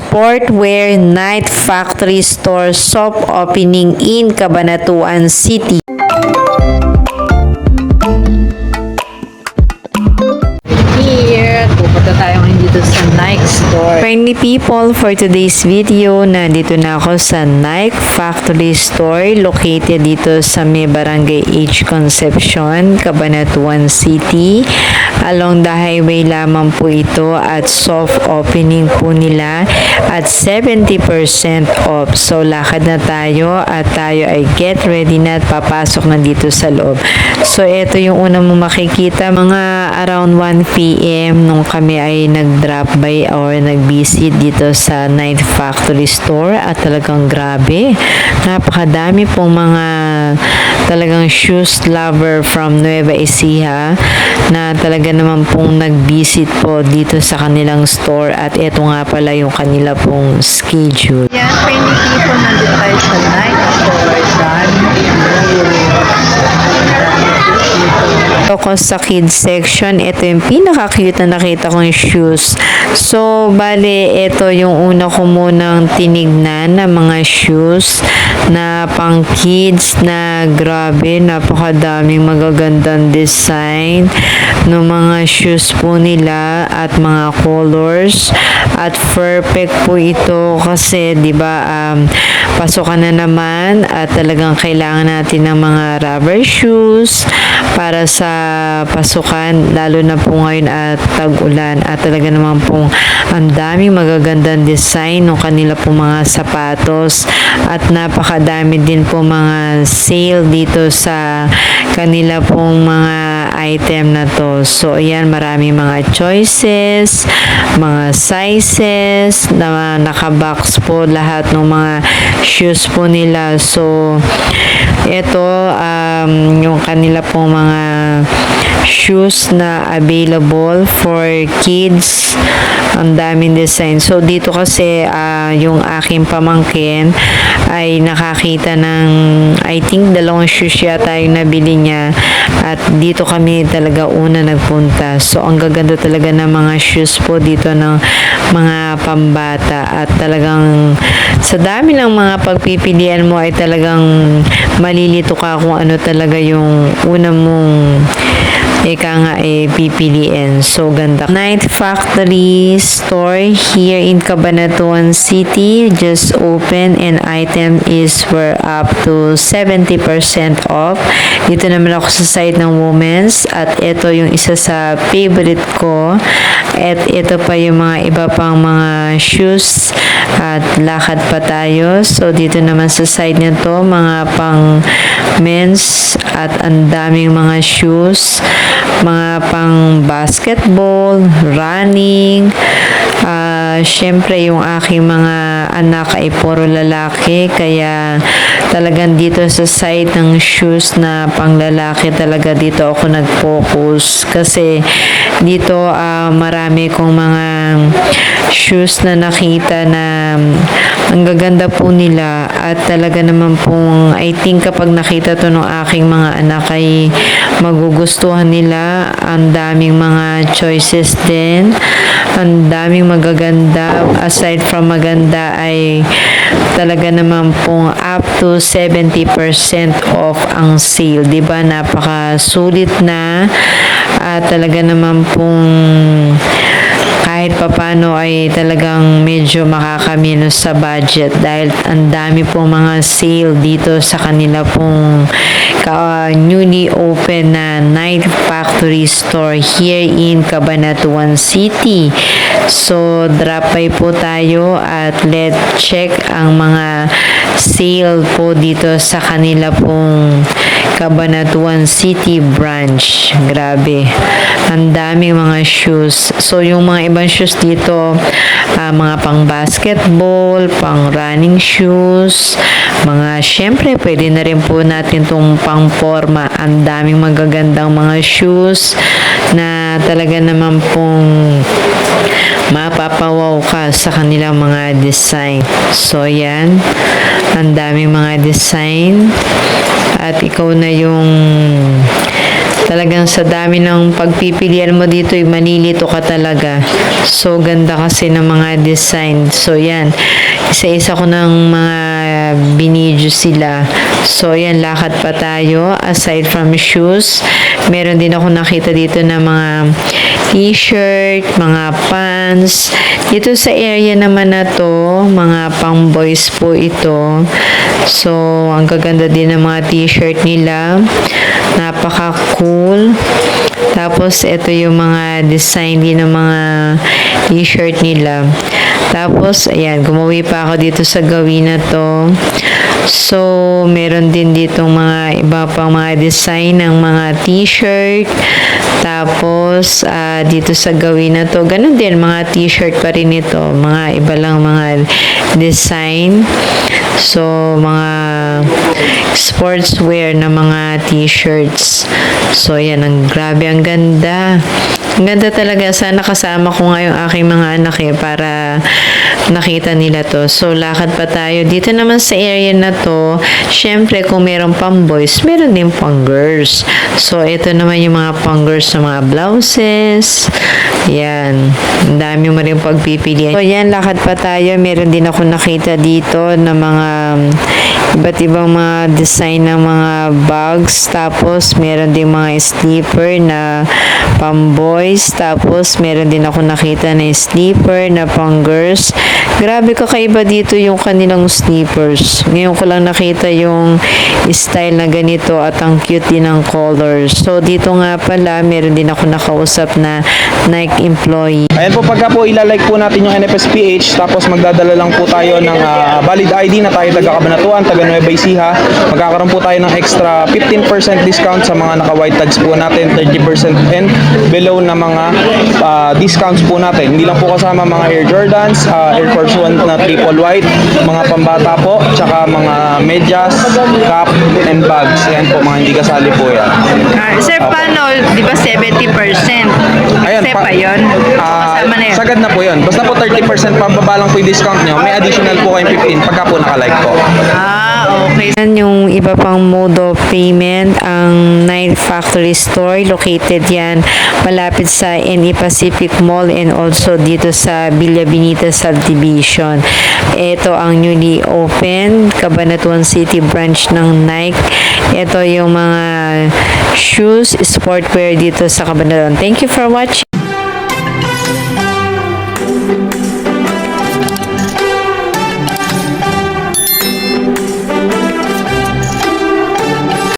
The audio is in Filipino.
Sportwear Night Factory Store soft opening in Cabanatuan City. Here, pupunta tayo ngayon dito sa Nike store. Friendly people, for today's video, nandito na ako sa Nike Factory Store located dito sa may Barangay H Concepcion, Cabanatuan City. Along the highway lamang po ito at soft opening po nila at 70% off. So lakad na tayo at tayo ay get ready na at papasok na dito sa loob. So ito yung una mong makikita, mga around 1 p.m. nung kami ay nag-drop by or nag-visit dito sa Nike Factory Store at talagang grabe. Napakadami pong mga talagang shoes lover from Nueva Ecija na talaga naman pong nag-visit po dito sa kanilang store at ito nga pala yung kanila pong schedule. Yan, friendly people, nandito tayo sa Nike store. Ako sa kids section, ito yung pinaka-cute na nakita kong shoes. So, bale, ito yung una ko munang tinignan na mga shoes na pang kids na grabe, napakadaming magagandang design ng mga shoes po nila at mga colors at perfect po ito kasi 'di ba pasukan na naman at talagang kailangan natin ng mga rubber shoes para sa pasukan, lalo na po ngayon at tag-ulan at talaga naman pong ang daming magagandang design ng kanila po mga sapatos at napakadami din po mga sale dito sa kanila pong mga item na to. So ayan, marami mga choices, mga sizes na nakabox po lahat ng mga shoes po nila. So ito yung kanila pong mga shoes na available for kids, ang daming design. So dito kasi yung aking pamangkin ay nakakita ng I think 2 shoes yata yung nabili niya at dito kami talaga una nagpunta. So ang gaganda talaga ng mga shoes po dito ng mga pambata at talagang sa dami ng mga pagpipilian mo ay talagang malilito ka kung ano talaga yung una mong pipiliin. So, ganda. Nike Factory Store here in Cabanatuan City just open and item is were up to 70% off. Dito naman ako sa side ng women's at ito yung isa sa favorite ko. At ito pa yung mga iba pang mga shoes at lakad pa tayo. So, dito naman sa side nito, mga pang men's at ang daming mga shoes, mga pang basketball, running. Syempre yung aking mga anak ay puro lalaki kaya talagang dito sa side ng shoes na pang lalaki talaga dito ako nag-focus kasi dito marami kong mga shoes na nakita na ang gaganda po nila at talaga naman pong I think kapag nakita to ng aking mga anak ay magugustuhan nila. Ang daming mga choices din, ang daming magaganda. Aside from maganda ay talaga naman pong up to 70% off ang sale, diba? Napakasulit na at talaga naman pong kahit papano ay talagang medyo makakaminos sa budget dahil ang dami pong mga sale dito sa kanila pong newly open na Nike Factory Store here in Cabanatuan City. So drop by po tayo at let's check ang mga sale po dito sa kanila pong Cabanatuan City branch. Grabe, ang daming mga shoes. So yung mga ibang shoes dito, mga pang basketball, pang running shoes, mga syempre pwede na rin po natin itong pang forma. Ang daming magagandang mga shoes na talaga naman pong mapapawaw ka sa kanilang mga design. So yan, ang daming mga design at ikaw na yung Talagang sa dami ng pagpipilian mo dito, manilito ka talaga. So, ganda kasi ng mga design. So, yan. Isa-isa ko ng mga binidyo sila. So, yan. Lakad pa tayo. Aside from shoes, meron din ako nakita dito na mga t-shirt, mga pants. Dito sa area naman na to, mga pang boys po ito. So, ang gaganda din ng mga t-shirt nila. Napaka-cool. Tapos, ito yung mga design din ng mga t-shirt nila. Tapos, ayan, gumawi pa ako dito sa gawin na to. So, meron din dito mga iba pang mga design ng mga t-shirt. Tapos, dito sa gawin na to, ganun din, mga t-shirt pa rin ito. Mga iba lang mga design. So, mga sportswear na mga t-shirts. So, yan, grabe, ang ganda. Ang ganda talaga. Sana kasama ko nga yung aking mga anak para nakita nila to. So, lakad pa tayo. Dito naman sa area na to, syempre, kung meron pang boys, meron din pang girls. So, ito naman yung mga pang girls na mga blouses. Yan. Ang dami mo rin pagpipilian. So, yan, lakad pa tayo. Meron din ako nakita dito na mga iba't ibang mga design ng mga bags. Tapos, meron din mga slipper na pang boys. Tapos, meron din ako nakita na slipper na pang girls. Grabe, kakaiba dito yung kanilang sneakers. Ngayon ko lang nakita yung style na ganito at ang cute din ng colors. So, dito nga pala, meron din ako nakausap na Nike employee. Ayan po, pagka po ilalike po natin yung NFSPH, tapos magdadala lang po tayo ng valid ID na tayo taga Cabanatuan, taga Nueva Ecija, magkakaroon po tayo ng extra 15% discount sa mga naka-white tags po natin, 30% and below na mga discounts po natin. Hindi lang po kasama mga Air Jordans, Air Force One na triple white, mga pambata po, tsaka mga medyas, cap, and bags. Ayan po, mga hindi kasali po yan. Sir, paano? Di ba 70%? Ayan, Step pa yun? Kasama na yun? Sagad na po yun. Basta po 30% pababa lang po yung discount nyo. May additional po kayong 15 pagka po naka-like po. Okay. Yan yung iba pang mode of payment. Ang Nike Factory Store, located yan malapit sa NE Pacific Mall and also dito sa Villa Benita Subdivision. Ito ang newly open Cabanatuan City branch ng Nike. Ito yung mga shoes, sportwear dito sa Cabanatuan. Thank you for watching.